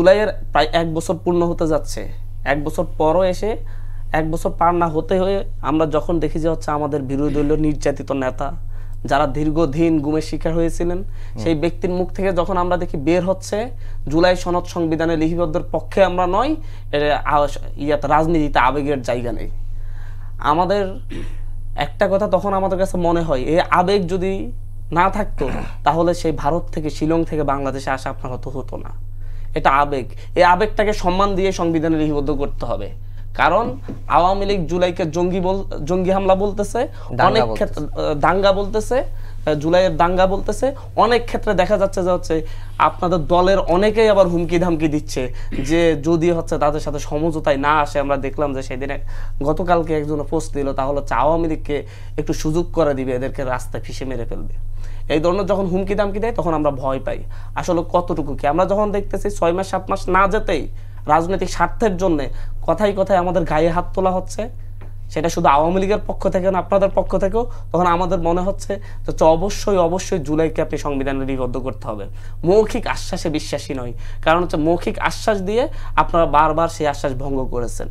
জুলাইয়ের প্রায় 1 বছর পূর্ণ হতে যাচ্ছে। 1 বছর পরও এসে 1 বছর পার না হতে হয়ে আমরা যখন দেখি যে হচ্ছে আমাদের বিরোধী দলীয় নির্যাতিত নেতা যারা দীর্ঘদিন গুমের শিকার হয়েছিলেন সেই ব্যক্তির মুখ থেকে যখন আমরা দেখি বের হচ্ছে জুলাই সনদ সংবিধানে লিপিবদ্ধের পক্ষে আমরা নয়, ইয়াতে রাজনীতিতে আবেগের জায়গা নেই। আমাদের একটা কথা তখন আমাদের কাছে মনে হয়, এই আবেগ যদি না থাকতো তাহলে সেই ভারত থেকে শিলং থেকে বাংলাদেশে আসা আপনার হতো না। এটা আবেগ, এই আবেগটাকে সম্মান দিয়ে সংবিধানে লিপিবদ্ধ করতে হবে। কারণ আওয়ামী লীগ জুলাইকে জঙ্গি হামলা বলতেছে, অনেক ক্ষেত্রে দাঙ্গা বলতেছে, জুলাইয়ের দাঙ্গা বলতেছে। অনেক ক্ষেত্রে দেখা যাচ্ছে যে হচ্ছে আপনাদের দলের অনেকেই আবার হুমকি ধামকি দিচ্ছে যে যদি হচ্ছে তাদের সাথে সমঝোতায় না আসে। আমরা দেখলাম যে সেদিনে গতকালকে একজন পোস্ট দিল, তাহলে হচ্ছে আওয়ামী লীগকে একটু সুযোগ করে দিবে, এদেরকে রাস্তায় ফিসে মেরে ফেলবে। এই ধরনের যখন হুমকি দামকি দেয় তখন আমরা ভয় পাই। আসলে কতটুকু কি আমরা যখন দেখতেছি 6 মাস 7 মাস না যেতেই রাজনৈতিক স্বার্থের জন্য কথায় কথায় আমাদের গায়ে হাত তোলা হচ্ছে, সেটা শুধু আওয়ামী লীগের পক্ষ থেকে না আপনাদের পক্ষ থেকেও, তখন আমাদের মনে হচ্ছে যে অবশ্যই জুলাইকে আপনি সংবিধানে লিপিবদ্ধ করতে হবে। মৌখিক আশ্বাসে বিশ্বাসী নয়, কারণ হচ্ছে মৌখিক আশ্বাস দিয়ে আপনারা বারবার সেই আশ্বাস ভঙ্গ করেছেন।